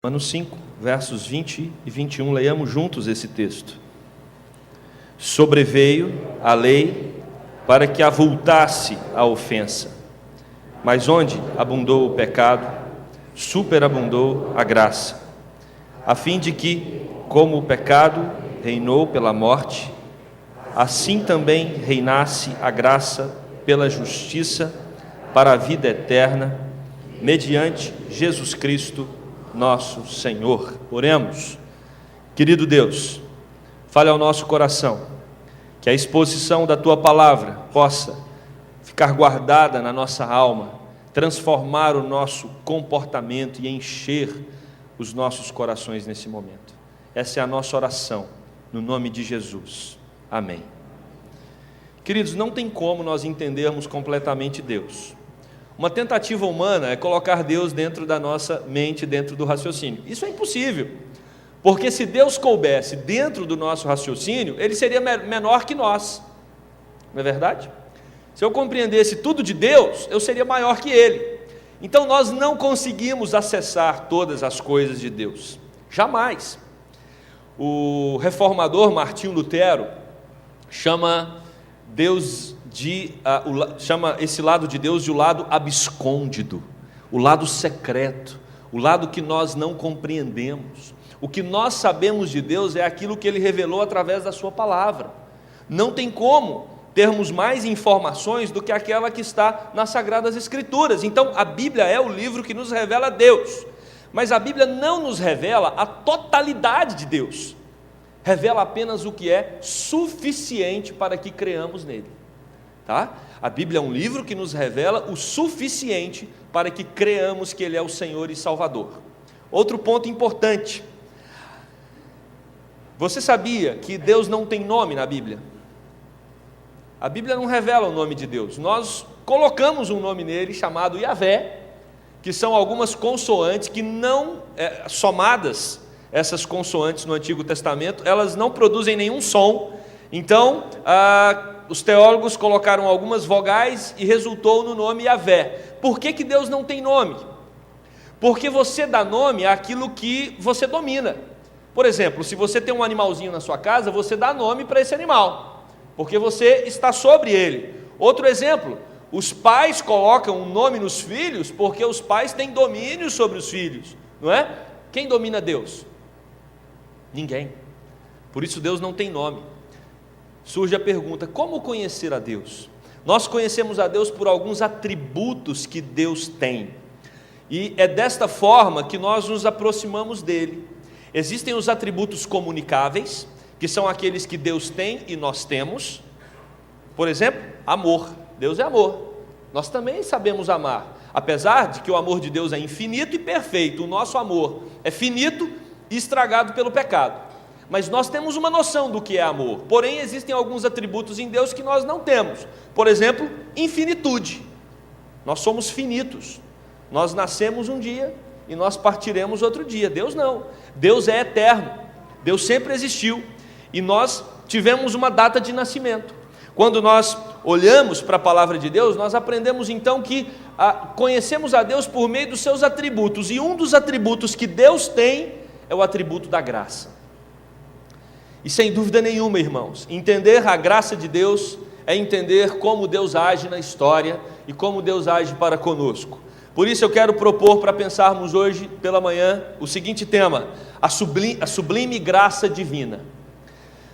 Romanos 5, versos 20 e 21, leiamos juntos esse texto. Sobreveio a lei para que avultasse a ofensa, mas onde abundou o pecado, superabundou a graça, a fim de que, como o pecado reinou pela morte, assim também reinasse a graça pela justiça para a vida eterna, mediante Jesus Cristo, nosso Senhor. Oremos. Querido Deus, fale ao nosso coração, que a exposição da Tua Palavra possa ficar guardada na nossa alma, transformar o nosso comportamento e encher os nossos corações nesse momento. Essa é a nossa oração, no nome de Jesus. Amém. Queridos, não tem como nós entendermos completamente Deus. Uma tentativa humana é colocar Deus dentro da nossa mente, dentro do raciocínio. Isso é impossível, porque se Deus coubesse dentro do nosso raciocínio, Ele seria menor que nós, não é verdade? Se eu compreendesse tudo de Deus, eu seria maior que Ele. Então nós não conseguimos acessar todas as coisas de Deus, jamais. O reformador Martinho Lutero chama esse lado de Deus de o lado abscôndido, o lado secreto, o lado que nós não compreendemos. O que nós sabemos de Deus é aquilo que Ele revelou através da sua palavra. Não tem como termos mais informações do que aquela que está nas Sagradas Escrituras. Então a Bíblia é o livro que nos revela Deus, mas a Bíblia não nos revela a totalidade de Deus, revela apenas o que é suficiente para que creamos nele. Tá? A Bíblia é um livro que nos revela o suficiente para que creamos que Ele é o Senhor e Salvador. Outro ponto importante: você sabia que Deus não tem nome na Bíblia? A Bíblia não revela o nome de Deus. Nós colocamos um nome nele chamado Yahvé, que são algumas consoantes que não, somadas, essas consoantes no Antigo Testamento, elas não produzem nenhum som. Então, os teólogos colocaram algumas vogais e resultou no nome Yahvé. Por que Deus não tem nome? Porque você dá nome àquilo que você domina. Por exemplo, se você tem um animalzinho na sua casa, você dá nome para esse animal, porque você está sobre ele. Outro exemplo, os pais colocam um nome nos filhos, porque os pais têm domínio sobre os filhos, não é? Quem domina Deus? Ninguém. Por isso Deus não tem nome. Surge a pergunta: como conhecer a Deus? Nós conhecemos a Deus por alguns atributos que Deus tem, e é desta forma que nós nos aproximamos dele. Existem os atributos comunicáveis, que são aqueles que Deus tem e nós temos. Por exemplo, amor. Deus é amor, nós também sabemos amar, apesar de que o amor de Deus é infinito e perfeito. O nosso amor é finito e estragado pelo pecado, mas nós temos uma noção do que é amor. Porém, existem alguns atributos em Deus que nós não temos. Por exemplo, infinitude. Nós somos finitos, nós nascemos um dia e nós partiremos outro dia. Deus não. Deus é eterno, Deus sempre existiu, e nós tivemos uma data de nascimento. Quando nós olhamos para a palavra de Deus, nós aprendemos então que conhecemos a Deus por meio dos seus atributos, e um dos atributos que Deus tem é o atributo da graça. E sem dúvida nenhuma, irmãos, entender a graça de Deus é entender como Deus age na história e como Deus age para conosco. Por isso eu quero propor para pensarmos hoje pela manhã o seguinte tema: a sublime graça divina.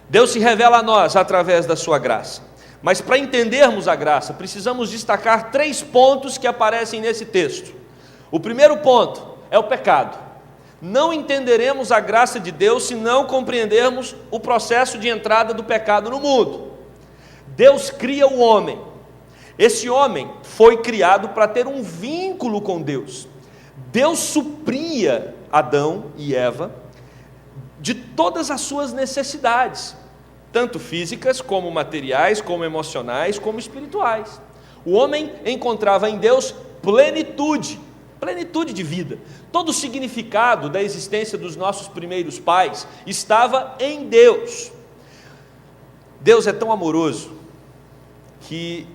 Deus se revela a nós através da sua graça, mas para entendermos a graça, precisamos destacar 3 pontos que aparecem nesse texto. O primeiro ponto é o pecado. Não entenderemos a graça de Deus se não compreendermos o processo de entrada do pecado no mundo. Deus cria o homem. Esse homem foi criado para ter um vínculo com Deus. Deus supria Adão e Eva de todas as suas necessidades, tanto físicas, como materiais, como emocionais, como espirituais. O homem encontrava em Deus plenitude de vida. Todo o significado da existência dos nossos primeiros pais estava em Deus. Deus é tão amoroso que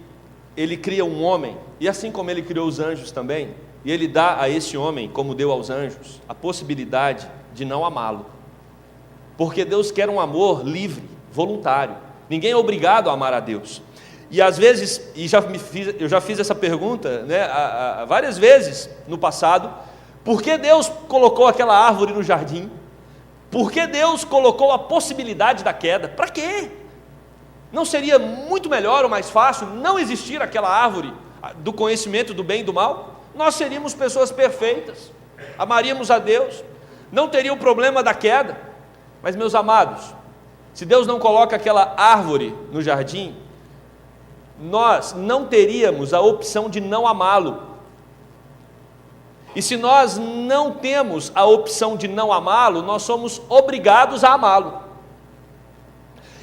Ele cria um homem, e assim como Ele criou os anjos também, e Ele dá a esse homem, como deu aos anjos, a possibilidade de não amá-lo. Porque Deus quer um amor livre, voluntário. Ninguém é obrigado a amar a Deus. E às vezes, eu já fiz essa pergunta, né, várias vezes no passado: por que Deus colocou aquela árvore no jardim? Por que Deus colocou a possibilidade da queda? Para quê? Não seria muito melhor ou mais fácil não existir aquela árvore do conhecimento do bem e do mal? Nós seríamos pessoas perfeitas, amaríamos a Deus, não teria o problema da queda. Mas, meus amados, se Deus não coloca aquela árvore no jardim, nós não teríamos a opção de não amá-lo. E se nós não temos a opção de não amá-lo, nós somos obrigados a amá-lo.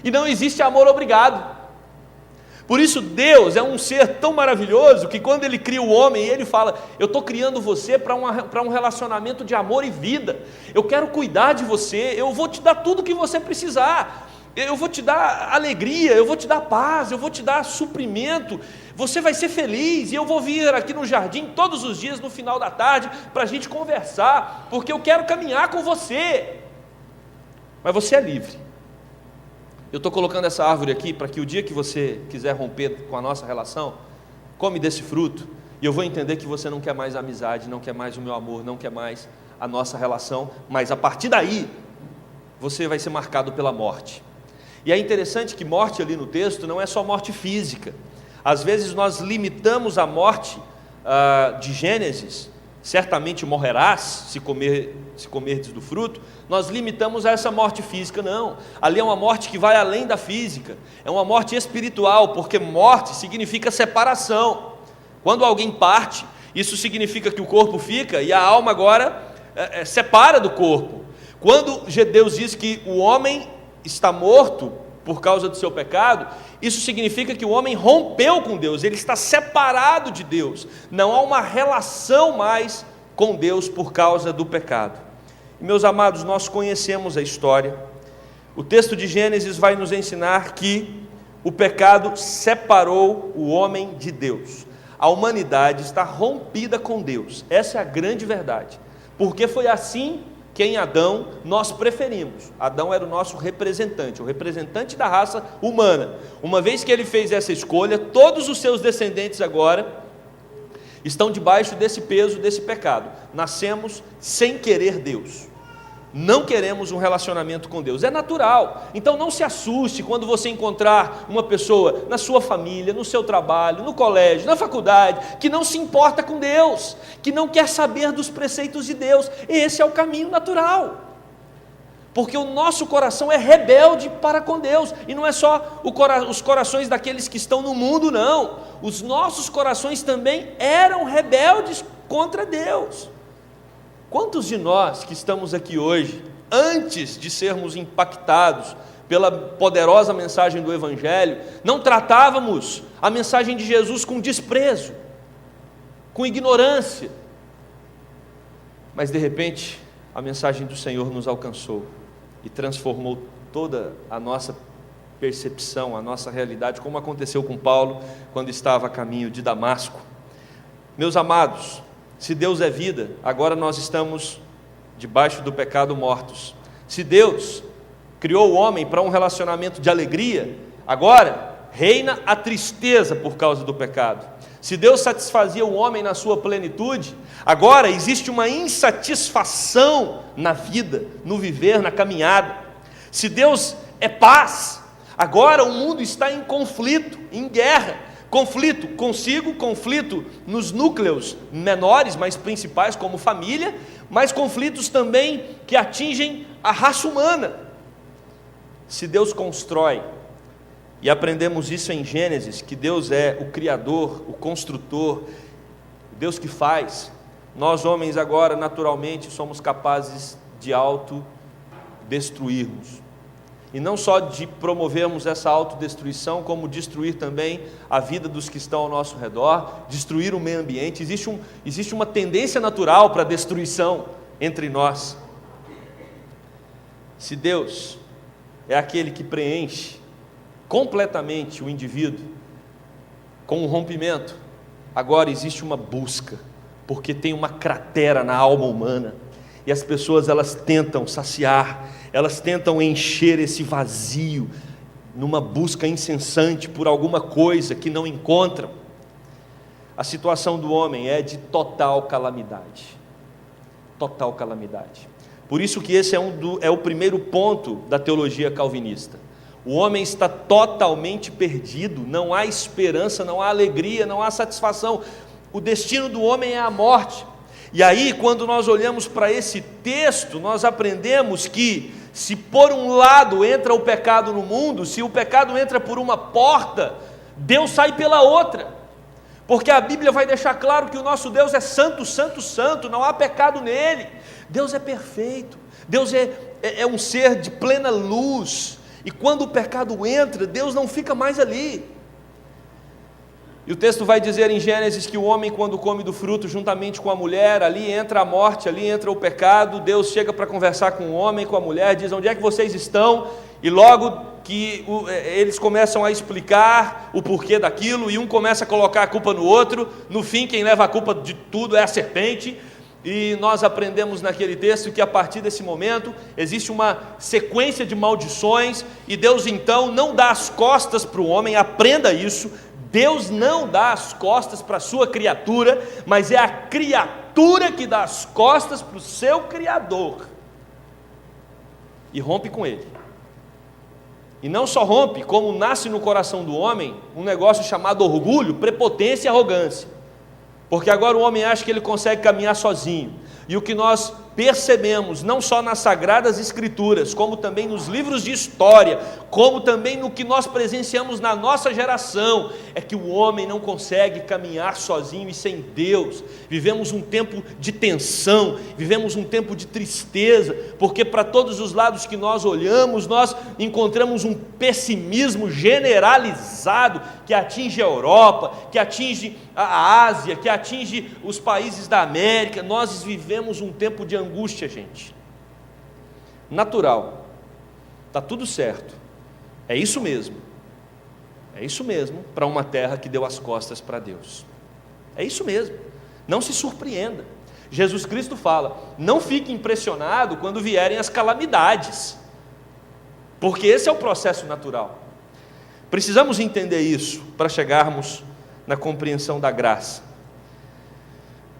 E não existe amor obrigado. Por isso Deus é um ser tão maravilhoso que quando Ele cria o homem, Ele fala: eu estou criando você para um relacionamento de amor e vida. Eu quero cuidar de você, eu vou te dar tudo o que você precisar. Eu vou te dar alegria, eu vou te dar paz, eu vou te dar suprimento. Você vai ser feliz e eu vou vir aqui no jardim todos os dias no final da tarde para a gente conversar, porque eu quero caminhar com você. Mas você é livre. Eu estou colocando essa árvore aqui para que o dia que você quiser romper com a nossa relação, come desse fruto, e eu vou entender que você não quer mais a amizade, não quer mais o meu amor, não quer mais a nossa relação, mas a partir daí, você vai ser marcado pela morte. E é interessante que morte ali no texto não é só morte física. Às vezes nós limitamos a morte de Gênesis, certamente morrerás se comerdes do fruto. Nós limitamos a essa morte física. Não, ali é uma morte que vai além da física, é uma morte espiritual, porque morte significa separação. Quando alguém parte, isso significa que o corpo fica e a alma agora separa do corpo. Quando Deus diz que o homem está morto por causa do seu pecado, isso significa que o homem rompeu com Deus, ele está separado de Deus, não há uma relação mais com Deus por causa do pecado. E, meus amados, nós conhecemos a história. O texto de Gênesis vai nos ensinar que o pecado separou o homem de Deus. A humanidade está rompida com Deus, essa é a grande verdade, porque foi assim que em Adão nós preferimos. Adão era o nosso representante, o representante da raça humana. Uma vez que ele fez essa escolha, todos os seus descendentes agora estão debaixo desse peso, desse pecado. Nascemos sem querer Deus. Não queremos um relacionamento com Deus, é natural. Então não se assuste quando você encontrar uma pessoa na sua família, no seu trabalho, no colégio, na faculdade, que não se importa com Deus, que não quer saber dos preceitos de Deus. Esse é o caminho natural, porque o nosso coração é rebelde para com Deus, e não é só os corações daqueles que estão no mundo, não. Os nossos corações também eram rebeldes contra Deus. Quantos de nós que estamos aqui hoje, antes de sermos impactados pela poderosa mensagem do Evangelho, não tratávamos a mensagem de Jesus com desprezo, com ignorância, mas de repente a mensagem do Senhor nos alcançou e transformou toda a nossa percepção, a nossa realidade, como aconteceu com Paulo quando estava a caminho de Damasco. Meus amados, se Deus é vida, agora nós estamos debaixo do pecado mortos. Se Deus criou o homem para um relacionamento de alegria, agora reina a tristeza por causa do pecado. Se Deus satisfazia o homem na sua plenitude, agora existe uma insatisfação na vida, no viver, na caminhada. Se Deus é paz, agora o mundo está em conflito, em guerra. Conflito consigo, conflito nos núcleos menores, mas principais, como família, mas conflitos também que atingem a raça humana. Se Deus constrói, e aprendemos isso em Gênesis, que Deus é o Criador, o Construtor, o Deus que faz, nós homens agora naturalmente somos capazes de autodestruirmos. E não só de promovermos essa autodestruição, como destruir também a vida dos que estão ao nosso redor, destruir o meio ambiente. Existe uma tendência natural para a destruição entre nós. Se Deus é aquele que preenche completamente o indivíduo com um rompimento, agora existe uma busca porque tem uma cratera na alma humana, e as pessoas elas tentam saciar, elas tentam encher esse vazio, numa busca incessante por alguma coisa que não encontram. A situação do homem é de total calamidade, total calamidade. Por isso que esse é o primeiro ponto da teologia calvinista. O homem está totalmente perdido, não há esperança, não há alegria, não há satisfação. O destino do homem é a morte. E aí, quando nós olhamos para esse texto, nós aprendemos que, se por um lado entra o pecado no mundo, se o pecado entra por uma porta, Deus sai pela outra. Porque a Bíblia vai deixar claro que o nosso Deus é santo, santo, santo, não há pecado nele. Deus é perfeito, Deus é um ser de plena luz, e quando o pecado entra, Deus não fica mais ali. E o texto vai dizer em Gênesis que o homem, quando come do fruto juntamente com a mulher, ali entra a morte, ali entra o pecado. Deus chega para conversar com o homem, com a mulher, diz: onde é que vocês estão? E logo que eles começam a explicar o porquê daquilo, e um começa a colocar a culpa no outro. No fim, quem leva a culpa de tudo é a serpente. E nós aprendemos naquele texto que a partir desse momento existe uma sequência de maldições, e Deus então não dá as costas para o homem. Aprenda isso: Deus não dá as costas para a sua criatura, mas é a criatura que dá as costas para o seu Criador e rompe com ele. E não só rompe, como nasce no coração do homem um negócio chamado orgulho, prepotência e arrogância. Porque agora o homem acha que ele consegue caminhar sozinho. E o que nós percebemos, não só nas Sagradas Escrituras, como também nos livros de história, como também no que nós presenciamos na nossa geração, é que o homem não consegue caminhar sozinho e sem Deus. Vivemos um tempo de tensão, vivemos um tempo de tristeza, porque para todos os lados que nós olhamos, nós encontramos um pessimismo generalizado, que atinge a Europa, que atinge a Ásia, que atinge os países da América. Nós vivemos um tempo de angústia, gente. Natural. Está tudo certo. É isso mesmo. É isso mesmo para uma terra que deu as costas para Deus. É isso mesmo. Não se surpreenda. Jesus Cristo fala: não fique impressionado quando vierem as calamidades, porque esse é o processo natural. Precisamos entender isso para chegarmos na compreensão da graça.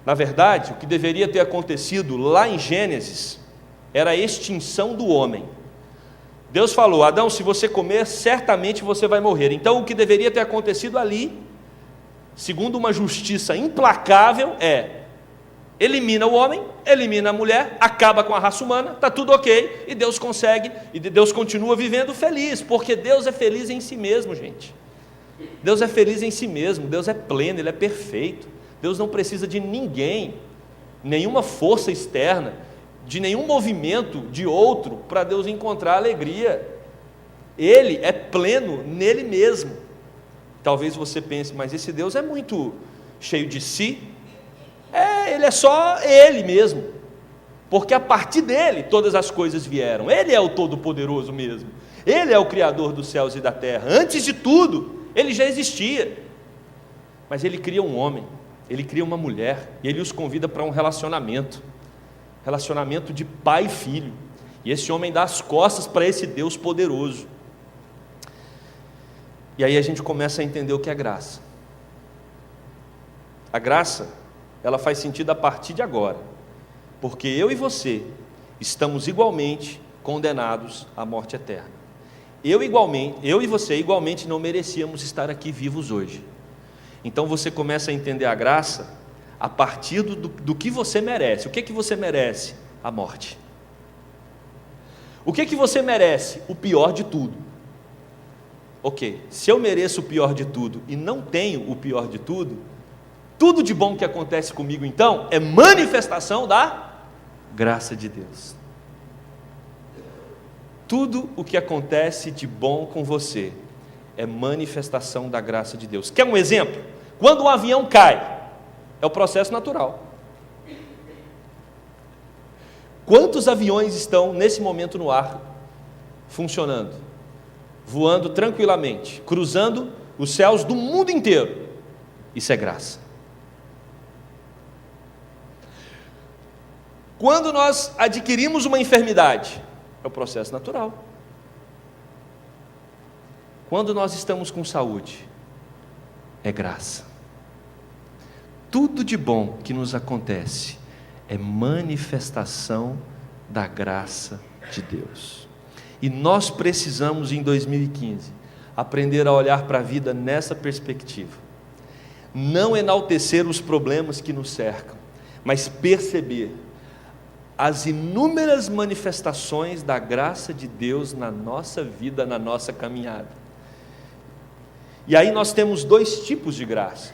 Na verdade, o que deveria ter acontecido lá em Gênesis era a extinção do homem. Deus falou: Adão, se você comer, certamente você vai morrer. Então o que deveria ter acontecido ali, segundo uma justiça implacável, elimina o homem, elimina a mulher, acaba com a raça humana, está tudo ok, e Deus consegue, e Deus continua vivendo feliz, porque Deus é feliz em si mesmo, gente. Deus é feliz em si mesmo, Deus é pleno, Ele é perfeito. Deus não precisa de ninguém, nenhuma força externa, de nenhum movimento de outro, para Deus encontrar alegria. Ele é pleno nele mesmo. Talvez você pense: mas esse Deus é muito cheio de si. Ele é só Ele mesmo, porque a partir dele todas as coisas vieram. Ele é o Todo-Poderoso mesmo, Ele é o Criador dos céus e da terra. Antes de tudo, Ele já existia, mas Ele cria um homem, Ele cria uma mulher, e Ele os convida para um relacionamento de pai e filho, e esse homem dá as costas para esse Deus poderoso. E aí a gente começa a entender o que é graça. A graça, ela faz sentido a partir de agora, porque eu e você estamos igualmente condenados à morte eterna. Eu e você igualmente não merecíamos estar aqui vivos hoje. Então você começa a entender a graça a partir do que você merece. O que você merece? A morte. O que você merece? O pior de tudo. Ok, se eu mereço o pior de tudo e não tenho o pior de tudo, tudo de bom que acontece comigo então é manifestação da graça de Deus. Tudo o que acontece de bom com você é manifestação da graça de Deus. Quer um exemplo? Quando um avião cai, é o processo natural. Quantos aviões estão nesse momento no ar, funcionando, voando tranquilamente, cruzando os céus do mundo inteiro? Isso é graça. Quando nós adquirimos uma enfermidade, é o processo natural. Quando nós estamos com saúde, é graça. Tudo de bom que nos acontece é manifestação da graça de Deus. E nós precisamos, em 2015, aprender a olhar para a vida nessa perspectiva. Não enaltecer os problemas que nos cercam, mas perceber as inúmeras manifestações da graça de Deus na nossa vida, na nossa caminhada. E aí nós temos dois tipos de graça.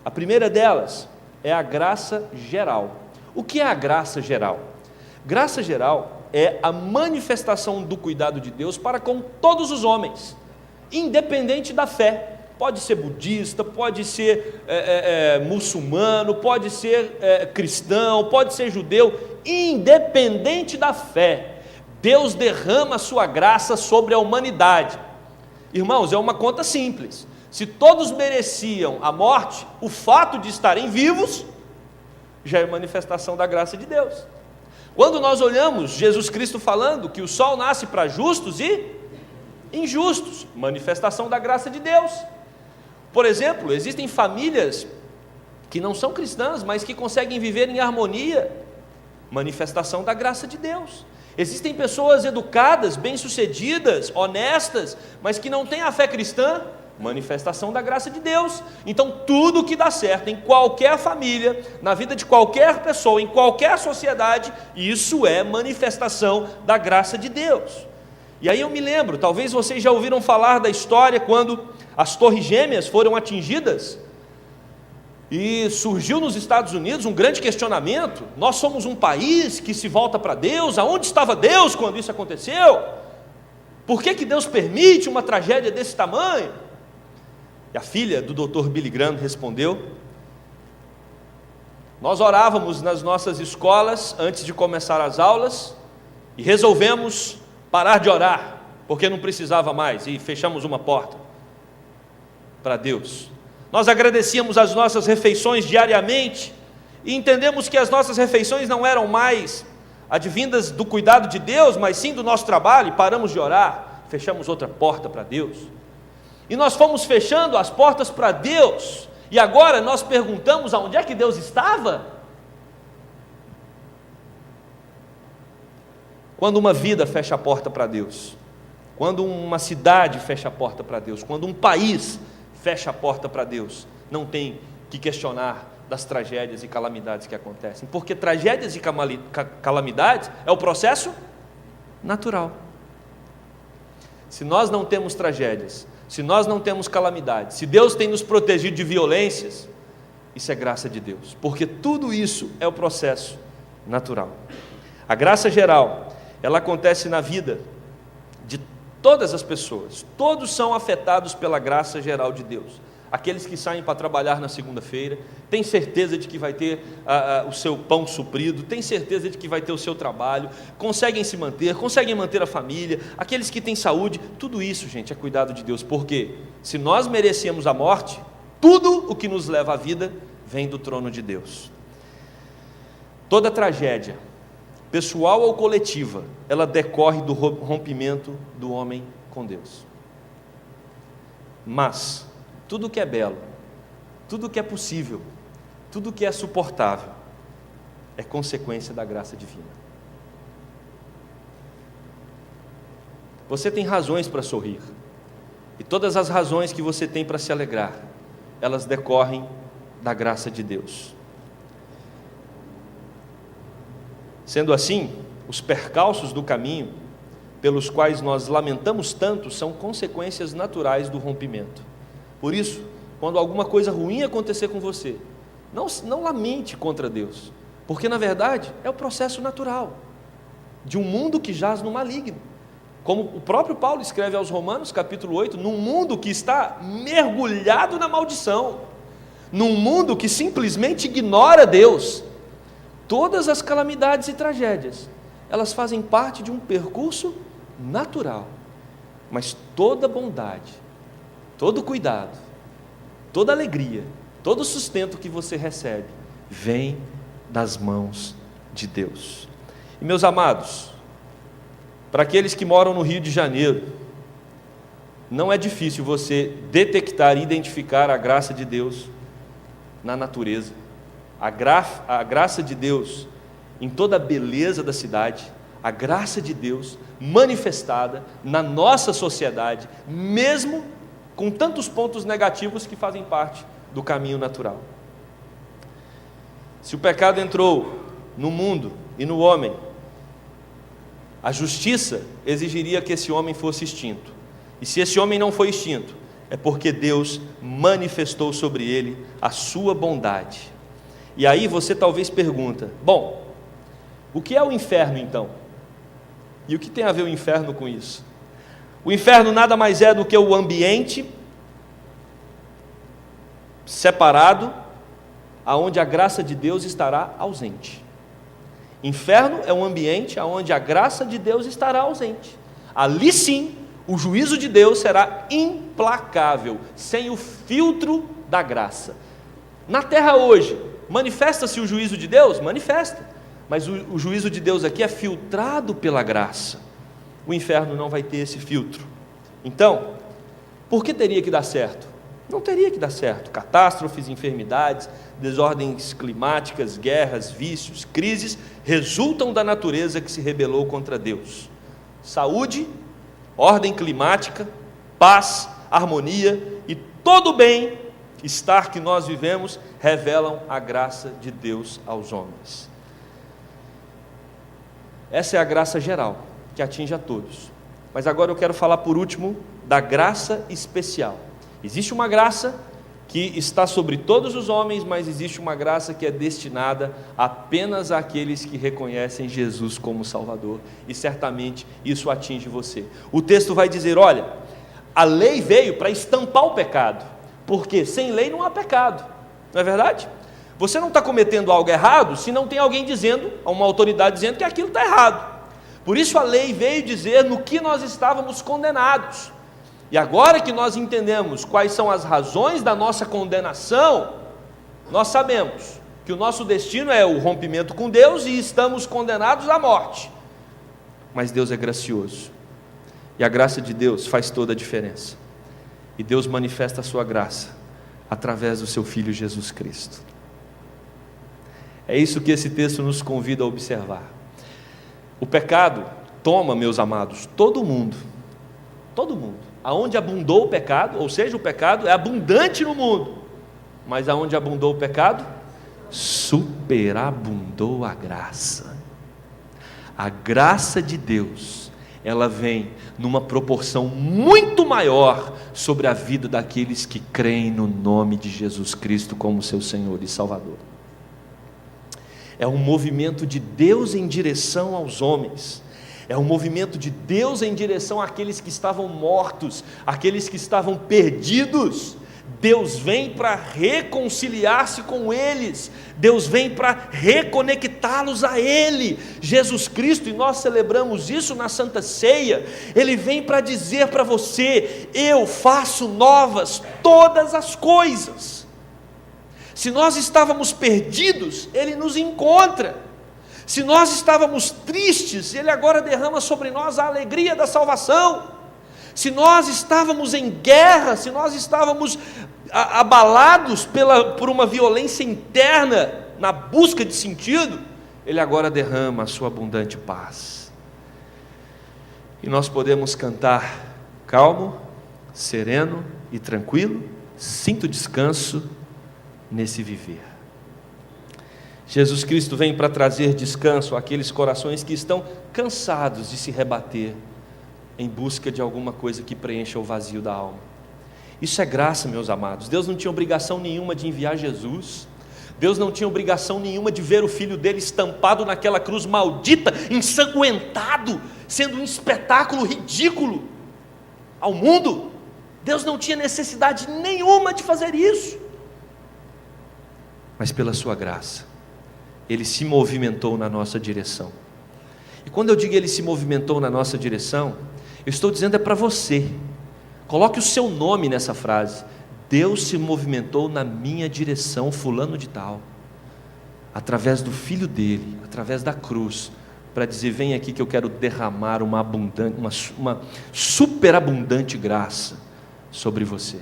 A primeira delas é a graça geral. O que é a graça geral? Graça geral é a manifestação do cuidado de Deus para com todos os homens, independente da fé. Pode ser budista, pode ser muçulmano, pode ser cristão, pode ser judeu, independente da fé. Deus derrama a sua graça sobre a humanidade. Irmãos, é uma conta simples. Se todos mereciam a morte, o fato de estarem vivos já é manifestação da graça de Deus. Quando nós olhamos Jesus Cristo falando que o sol nasce para justos e injustos, manifestação da graça de Deus. Por exemplo, existem famílias que não são cristãs, mas que conseguem viver em harmonia, manifestação da graça de Deus. Existem pessoas educadas, bem-sucedidas, honestas, mas que não têm a fé cristã, manifestação da graça de Deus. Então tudo que dá certo em qualquer família, na vida de qualquer pessoa, em qualquer sociedade, isso é manifestação da graça de Deus. E aí eu me lembro, talvez vocês já ouviram falar da história quando as Torres Gêmeas foram atingidas e surgiu nos Estados Unidos um grande questionamento. Nós somos um país que se volta para Deus, aonde estava Deus quando isso aconteceu? Por que Deus permite uma tragédia desse tamanho? E a filha do Dr. Billy Graham respondeu: nós orávamos nas nossas escolas antes de começar as aulas e resolvemos parar de orar, porque não precisava mais, e fechamos uma porta para Deus. Nós agradecíamos as nossas refeições diariamente e entendemos que as nossas refeições não eram mais advindas do cuidado de Deus, mas sim do nosso trabalho, e paramos de orar, fechamos outra porta para Deus. E nós fomos fechando as portas para Deus, e agora nós perguntamos aonde é que Deus estava? Quando uma vida fecha a porta para Deus, quando uma cidade fecha a porta para Deus, quando um país fecha a porta para Deus, não tem que questionar das tragédias e calamidades que acontecem, porque tragédias e calamidades é o processo natural. Se nós não temos tragédias, se nós não temos calamidades, se Deus tem nos protegido de violências, isso é graça de Deus, porque tudo isso é o processo natural. A graça geral, ela acontece na vida de todas as pessoas, todos são afetados pela graça geral de Deus. Aqueles que saem para trabalhar na segunda-feira, têm certeza de que vai ter o seu pão suprido, têm certeza de que vai ter o seu trabalho, conseguem se manter, conseguem manter a família, aqueles que têm saúde, tudo isso, gente, é cuidado de Deus, porque se nós merecemos a morte, tudo o que nos leva à vida vem do trono de Deus. Toda tragédia, pessoal ou coletiva, ela decorre do rompimento do homem com Deus. Mas tudo que é belo, tudo que é possível, tudo que é suportável, é consequência da graça divina. Você tem razões para sorrir, e todas as razões que você tem para se alegrar, elas decorrem da graça de Deus. Sendo assim, os percalços do caminho, pelos quais nós lamentamos tanto, são consequências naturais do rompimento. Por isso, quando alguma coisa ruim acontecer com você, não lamente contra Deus, porque na verdade é o processo natural de um mundo que jaz no maligno. Como o próprio Paulo escreve aos Romanos, capítulo 8, num mundo que está mergulhado na maldição, num mundo que simplesmente ignora Deus. Todas as calamidades e tragédias, elas fazem parte de um percurso natural, mas toda bondade, todo cuidado, toda alegria, todo sustento que você recebe, vem das mãos de Deus. E meus amados, para aqueles que moram no Rio de Janeiro, não é difícil você detectar e identificar a graça de Deus na natureza, a graça de Deus em toda a beleza da cidade, a graça de Deus manifestada na nossa sociedade, mesmo com tantos pontos negativos que fazem parte do caminho natural. Se o pecado entrou no mundo e no homem, a justiça exigiria que esse homem fosse extinto. E se esse homem não foi extinto, é porque Deus manifestou sobre ele a sua bondade. E aí você talvez pergunta: bom, o que é o inferno então? E o que tem a ver o inferno com isso? O inferno nada mais é do que o ambiente separado, aonde a graça de Deus estará ausente. Inferno é um ambiente onde a graça de Deus estará ausente. Ali sim, o juízo de Deus será implacável, sem o filtro da graça. Na terra hoje, manifesta-se o juízo de Deus? Manifesta. Mas o juízo de Deus aqui é filtrado pela graça. O inferno não vai ter esse filtro. Então, por que teria que dar certo? Não teria que dar certo. Catástrofes, enfermidades, desordens climáticas, guerras, vícios, crises, resultam da natureza que se rebelou contra Deus. Saúde, ordem climática, paz, harmonia e todo o bem-estar que nós vivemos revelam a graça de Deus aos homens. Essa é a graça geral, que atinge a todos. Mas agora eu quero falar por último da graça especial. Existe uma graça que está sobre todos os homens, mas existe uma graça que é destinada apenas àqueles que reconhecem Jesus como Salvador, e certamente isso atinge você. O texto vai dizer: olha, a lei veio para estampar o pecado, porque sem lei não há pecado, não é verdade? Você não está cometendo algo errado se não tem alguém dizendo, uma autoridade dizendo que aquilo está errado. Por isso a lei veio dizer no que nós estávamos condenados. E agora que nós entendemos quais são as razões da nossa condenação, nós sabemos que o nosso destino é o rompimento com Deus e estamos condenados à morte. Mas Deus é gracioso, e a graça de Deus faz toda a diferença. E Deus manifesta a sua graça através do seu Filho Jesus Cristo. É isso que esse texto nos convida a observar. O pecado toma, meus amados, todo mundo. Aonde abundou o pecado, ou seja, o pecado é abundante no mundo, mas aonde abundou o pecado, superabundou a graça. A graça de Deus, ela vem numa proporção muito maior sobre a vida daqueles que creem no nome de Jesus Cristo como seu Senhor e Salvador. É um movimento de Deus em direção aos homens. É um movimento de Deus em direção àqueles que estavam mortos, àqueles que estavam perdidos. Deus vem para reconciliar-se com eles, Deus vem para reconectá-los a Ele. Jesus Cristo, e nós celebramos isso na Santa Ceia, Ele vem para dizer para você: eu faço novas todas as coisas. Se nós estávamos perdidos, Ele nos encontra. Se nós estávamos tristes, Ele agora derrama sobre nós a alegria da salvação. Se nós estávamos em guerra, se nós estávamos abalados por uma violência interna, na busca de sentido, Ele agora derrama a sua abundante paz. E nós podemos cantar calmo, sereno e tranquilo, sinto descanso nesse viver. Jesus Cristo vem para trazer descanso àqueles corações que estão cansados de se rebater em busca de alguma coisa que preencha o vazio da alma. Isso é graça, meus amados. Deus não tinha obrigação nenhuma de enviar Jesus. Deus não tinha obrigação nenhuma de ver o Filho dele estampado naquela cruz maldita, ensanguentado, sendo um espetáculo ridículo ao mundo. Deus não tinha necessidade nenhuma de fazer isso. Mas pela sua graça, Ele se movimentou na nossa direção. E quando eu digo Ele se movimentou na nossa direção, eu estou dizendo é para você. Coloque o seu nome nessa frase: Deus se movimentou na minha direção, fulano de tal. através do Filho dele, através da cruz, para dizer: vem aqui que eu quero derramar uma superabundante graça sobre você.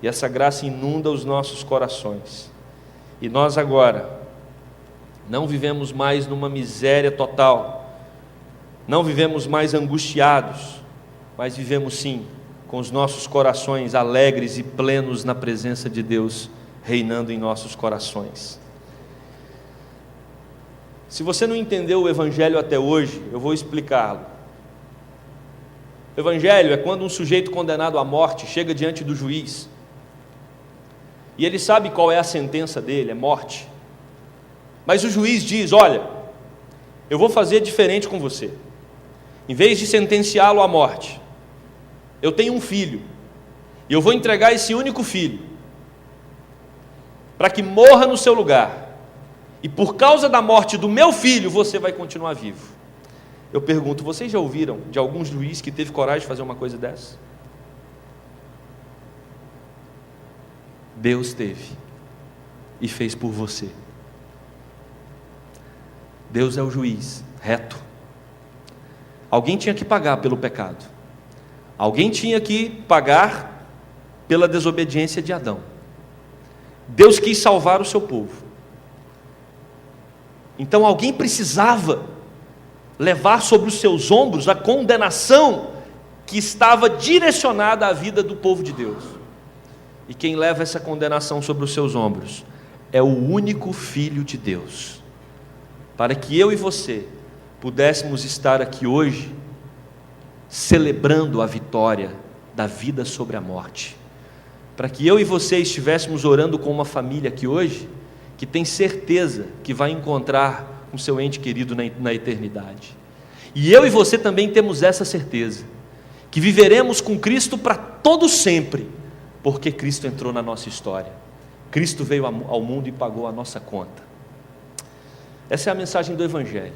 E essa graça inunda os nossos corações. E nós agora não vivemos mais numa miséria total, não vivemos mais angustiados, mas vivemos sim com os nossos corações alegres e plenos na presença de Deus, reinando em nossos corações. Se você não entendeu o Evangelho até hoje, eu vou explicá-lo. O Evangelho é quando um sujeito condenado à morte chega diante do juiz, e ele sabe qual é a sentença dele, é morte. Mas o juiz diz: olha, eu vou fazer diferente com você. Em vez de sentenciá-lo à morte, eu tenho um filho, e eu vou entregar esse único filho, para que morra no seu lugar, e por causa da morte do meu filho, você vai continuar vivo. Eu pergunto: vocês já ouviram de algum juiz que teve coragem de fazer uma coisa dessa? Deus teve, e fez por você. Deus é o juiz reto. Alguém tinha que pagar pelo pecado, alguém tinha que pagar pela desobediência de Adão. Deus quis salvar o seu povo, então alguém precisava levar sobre os seus ombros a condenação que estava direcionada à vida do povo de Deus. E quem leva essa condenação sobre os seus ombros é o único Filho de Deus, para que eu e você pudéssemos estar aqui hoje celebrando a vitória da vida sobre a morte, para que eu e você estivéssemos orando com uma família aqui hoje, que tem certeza que vai encontrar com seu ente querido na eternidade. E eu e você também temos essa certeza, que viveremos com Cristo para todo sempre, porque Cristo entrou na nossa história, Cristo veio ao mundo e pagou a nossa conta. Essa é a mensagem do Evangelho.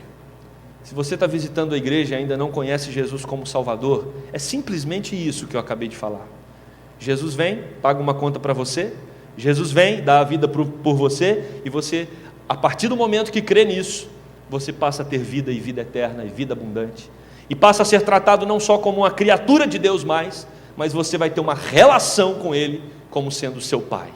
Se você está visitando a igreja e ainda não conhece Jesus como Salvador, é simplesmente isso que eu acabei de falar. Jesus vem, paga uma conta para você, Jesus vem, dá a vida por você, e você, a partir do momento que crê nisso, você passa a ter vida, e vida eterna, e vida abundante, e passa a ser tratado não só como uma criatura de Deus mais, mas você vai ter uma relação com Ele como sendo seu Pai.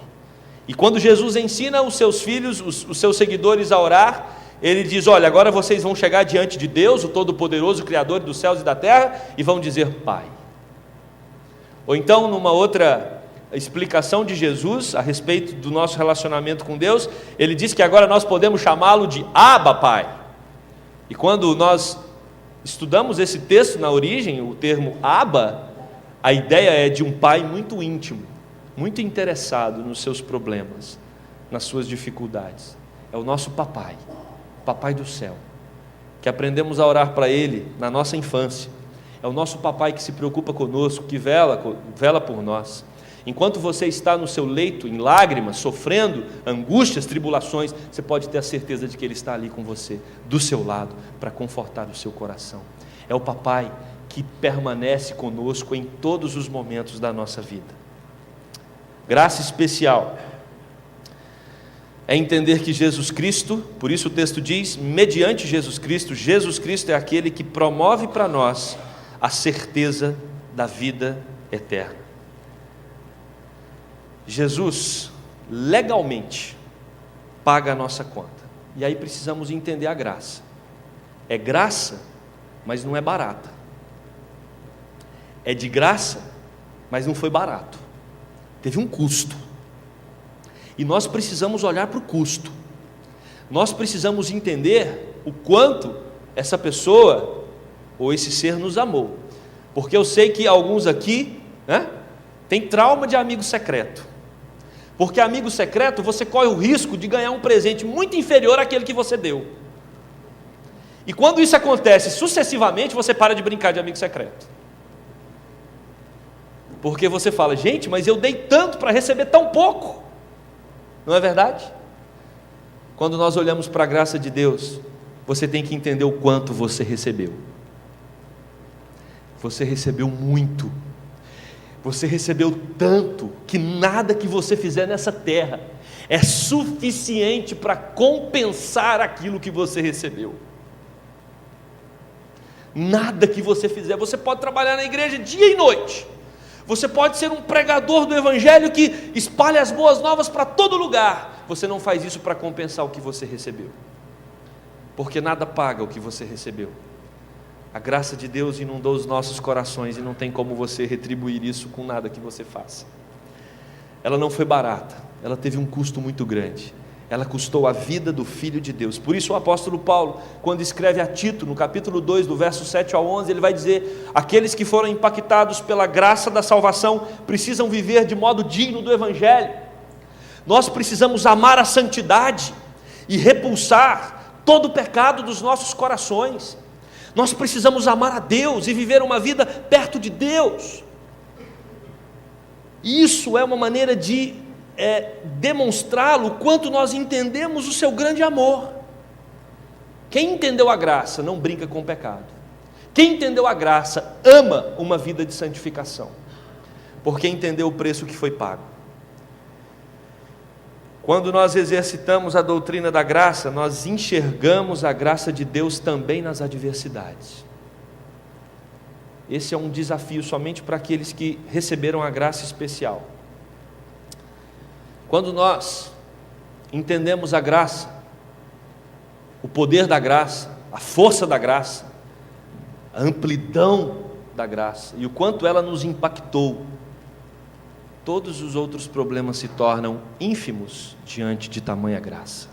E quando Jesus ensina os seus filhos, os seus seguidores a orar, Ele diz: olha, agora vocês vão chegar diante de Deus, o Todo-Poderoso, Criador dos céus e da terra, e vão dizer Pai. Ou então, numa outra explicação de Jesus a respeito do nosso relacionamento com Deus, Ele diz que agora nós podemos chamá-lo de Abba, Pai. E quando nós estudamos esse texto na origem, o termo Abba, a ideia é de um pai muito íntimo, muito interessado nos seus problemas, nas suas dificuldades. É o nosso papai, papai do céu, que aprendemos a orar para Ele na nossa infância. É o nosso papai que se preocupa conosco, que vela por nós. Enquanto você está no seu leito, em lágrimas, sofrendo angústias, tribulações, você pode ter a certeza de que Ele está ali com você, do seu lado, para confortar o seu coração. É o papai que permanece conosco em todos os momentos da nossa vida. Graça especial é entender que Jesus Cristo, por isso o texto diz, mediante Jesus Cristo é aquele que promove para nós a certeza da vida eterna. Jesus legalmente paga a nossa conta, e aí precisamos entender a graça. É graça, mas não é barata. É de graça, mas não foi barato. Teve um custo. E nós precisamos olhar para o custo. Nós precisamos entender o quanto essa pessoa ou esse ser nos amou. Porque eu sei que alguns aqui, tem trauma de amigo secreto. Porque amigo secreto, você corre o risco de ganhar um presente muito inferior àquele que você deu. E quando isso acontece sucessivamente, você para de brincar de amigo secreto. Porque você fala: gente, mas eu dei tanto para receber tão pouco. Não é verdade? Quando nós olhamos para a graça de Deus, você tem que entender o quanto você recebeu. Você recebeu muito. Você recebeu tanto que nada que você fizer nessa terra é suficiente para compensar aquilo que você recebeu. Nada que você fizer, você pode trabalhar na igreja dia e noite, você pode ser um pregador do evangelho que espalha as boas novas para todo lugar, você não faz isso para compensar o que você recebeu, porque nada paga o que você recebeu. A graça de Deus inundou os nossos corações e não tem como você retribuir isso com nada que você faça. Ela não foi barata, ela teve um custo muito grande, ela custou a vida do Filho de Deus. Por isso o apóstolo Paulo, quando escreve a Tito, no capítulo 2, do verso 7 ao 11, ele vai dizer: aqueles que foram impactados pela graça da salvação, precisam viver de modo digno do evangelho. Nós precisamos amar a santidade e repulsar todo o pecado dos nossos corações. Nós precisamos amar a Deus e viver uma vida perto de Deus. Isso é uma maneira de demonstrá-lo, quanto nós entendemos o seu grande amor. Quem entendeu a graça não brinca com o pecado. Quem entendeu a graça ama uma vida de santificação, porque entendeu o preço que foi pago. Quando nós exercitamos a doutrina da graça, nós enxergamos a graça de Deus também nas adversidades. Esse é um desafio somente para aqueles que receberam a graça especial. Quando nós entendemos a graça, o poder da graça, a força da graça, a amplidão da graça e o quanto ela nos impactou, todos os outros problemas se tornam ínfimos diante de tamanha graça.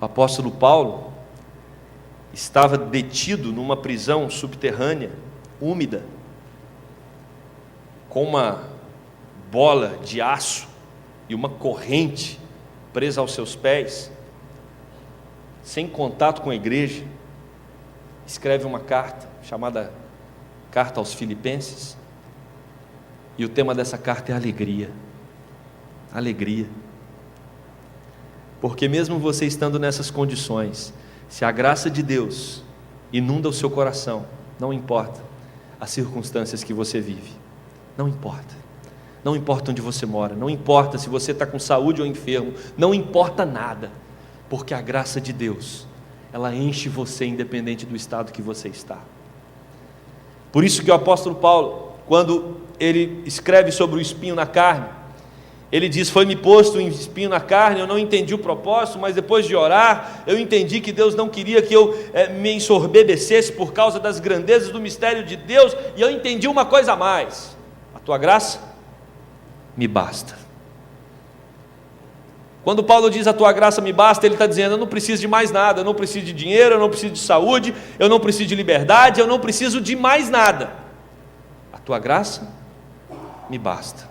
O apóstolo Paulo estava detido numa prisão subterrânea, úmida, com uma bola de aço e uma corrente presa aos seus pés, sem contato com a igreja. Escreve uma carta chamada Carta aos Filipenses, e o tema dessa carta é alegria. Alegria. Porque mesmo você estando nessas condições, se a graça de Deus inunda o seu coração, não importa as circunstâncias que você vive, não importa. Não importa onde você mora, não importa se você está com saúde ou enfermo, não importa nada, porque a graça de Deus, ela enche você independente do estado que você está. Por isso que o apóstolo Paulo, quando ele escreve sobre o espinho na carne, ele diz: foi-me posto um espinho na carne, eu não entendi o propósito, mas depois de orar, eu entendi que Deus não queria que eu me ensoberbecesse por causa das grandezas do mistério de Deus, e eu entendi uma coisa a mais: a tua graça me basta. Quando Paulo diz a tua graça me basta, ele está dizendo: eu não preciso de mais nada, eu não preciso de dinheiro, eu não preciso de saúde, eu não preciso de liberdade, eu não preciso de mais nada. A tua graça me basta,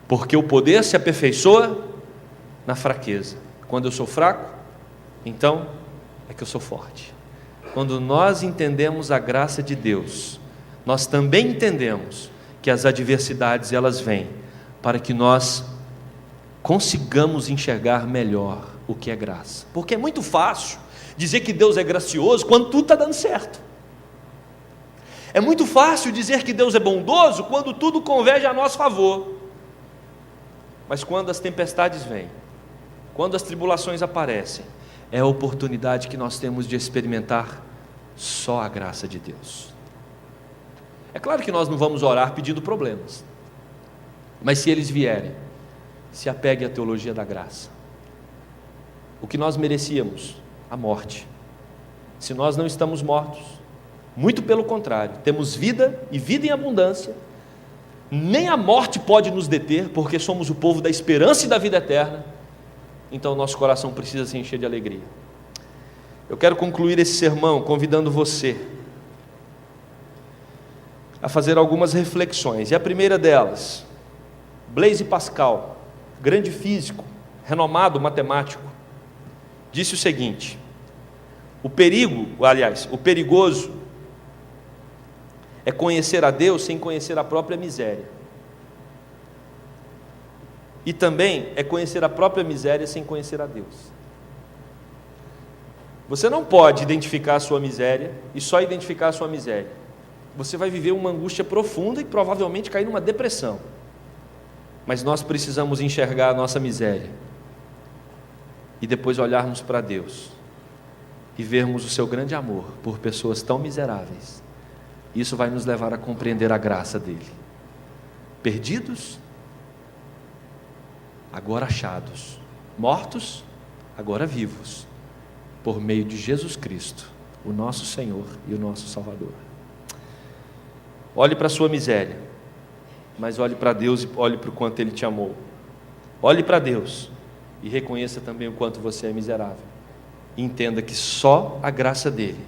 porque o poder se aperfeiçoa na fraqueza. Quando eu sou fraco, então é que eu sou forte. Quando nós entendemos a graça de Deus, nós também entendemos que as adversidades elas vêm para que nós consigamos enxergar melhor o que é graça. Porque é muito fácil dizer que Deus é gracioso quando tudo está dando certo. É muito fácil dizer que Deus é bondoso quando tudo converge a nosso favor. Mas quando as tempestades vêm, quando as tribulações aparecem, é a oportunidade que nós temos de experimentar só a graça de Deus. É claro que nós não vamos orar pedindo problemas, mas se eles vierem, se apegue à teologia da graça. O que nós merecíamos? A morte. Se nós não estamos mortos, muito pelo contrário, temos vida e vida em abundância, nem a morte pode nos deter, porque somos o povo da esperança e da vida eterna. Então nosso coração precisa se encher de alegria. Eu quero concluir esse sermão convidando você a fazer algumas reflexões, e a primeira delas: Blaise Pascal, grande físico, renomado matemático, disse o seguinte: o perigoso é conhecer a Deus sem conhecer a própria miséria, e também é conhecer a própria miséria sem conhecer a Deus. Você não pode identificar a sua miséria e só identificar a sua miséria. Você vai viver uma angústia profunda e provavelmente cair numa depressão. Mas nós precisamos enxergar a nossa miséria e depois olharmos para Deus e vermos o seu grande amor por pessoas tão miseráveis. Isso vai nos levar a compreender a graça dele. Perdidos, agora achados. Mortos, agora vivos, por meio de Jesus Cristo, o nosso Senhor e o nosso Salvador. Olhe para a sua miséria, mas olhe para Deus e olhe para o quanto Ele te amou. Olhe para Deus e reconheça também o quanto você é miserável. E entenda que só a graça dEle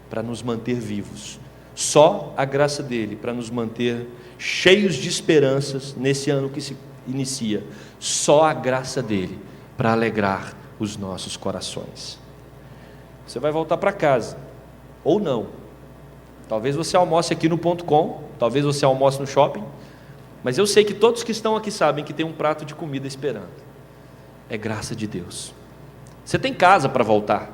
para nos manter vivos, só a graça dEle para nos manter cheios de esperanças nesse ano que se inicia, só a graça dEle para alegrar os nossos corações. Você vai voltar para casa, ou não. Talvez você almoce aqui no .com, talvez você almoce no shopping, mas eu sei que todos que estão aqui sabem que tem um prato de comida esperando. É graça de Deus. Você tem casa para voltar.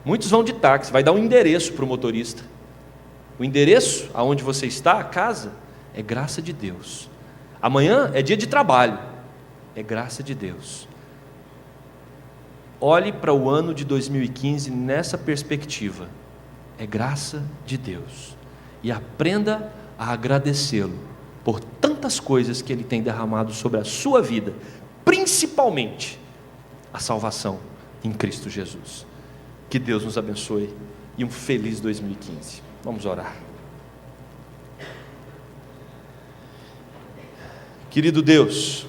Muitos vão de táxi, vai dar um endereço para o motorista. O endereço aonde você está, a casa, é graça de Deus. Amanhã é dia de trabalho, é graça de Deus. Olhe para o ano de 2015 nessa perspectiva, é graça de Deus. E aprenda a agradecê-lo por tantas coisas que Ele tem derramado sobre a sua vida, principalmente a salvação em Cristo Jesus. Que Deus nos abençoe e um feliz 2015. Vamos orar. Querido Deus,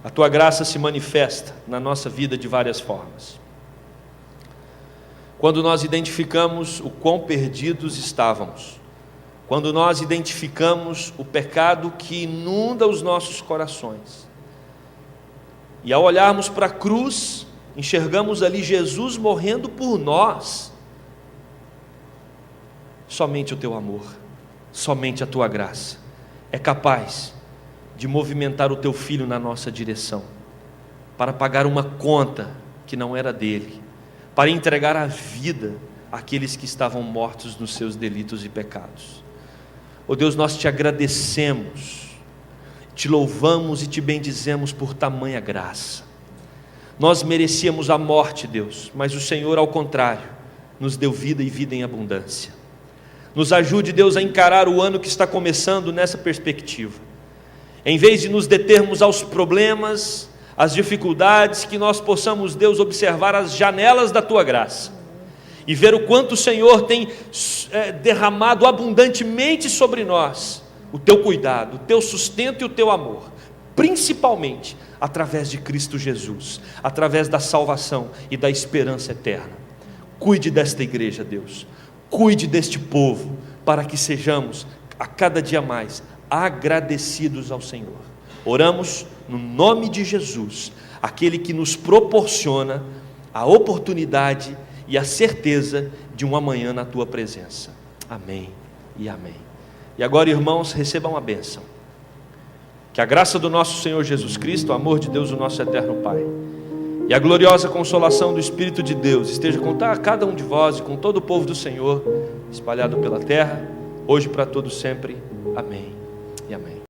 a Tua graça se manifesta na nossa vida de várias formas. Quando nós identificamos o quão perdidos estávamos, quando nós identificamos o pecado que inunda os nossos corações, e ao olharmos para a cruz, enxergamos ali Jesus morrendo por nós. Somente o Teu amor, somente a Tua graça é capaz de movimentar o Teu Filho na nossa direção, para pagar uma conta que não era dele, para entregar a vida àqueles que estavam mortos nos seus delitos e pecados. Oh Deus, nós Te agradecemos, Te louvamos e Te bendizemos por tamanha graça. Nós merecíamos a morte, Deus, mas o Senhor, ao contrário, nos deu vida e vida em abundância. Nos ajude, Deus, a encarar o ano que está começando nessa perspectiva. Em vez de nos determos aos problemas, às dificuldades, que nós possamos, Deus, observar as janelas da Tua graça e ver o quanto o Senhor tem derramado abundantemente sobre nós o Teu cuidado, o Teu sustento e o Teu amor, principalmente através de Cristo Jesus, através da salvação e da esperança eterna. Cuide desta igreja, Deus, cuide deste povo, para que sejamos a cada dia mais agradecidos ao Senhor. Oramos no nome de Jesus, aquele que nos proporciona a oportunidade e a certeza de um amanhã na Tua presença. Amém e amém. E agora, irmãos, recebam a bênção. Que a graça do nosso Senhor Jesus Cristo, o amor de Deus, o nosso eterno Pai, e a gloriosa consolação do Espírito de Deus esteja com cada um de vós e com todo o povo do Senhor, espalhado pela terra, hoje para todos sempre. Amém.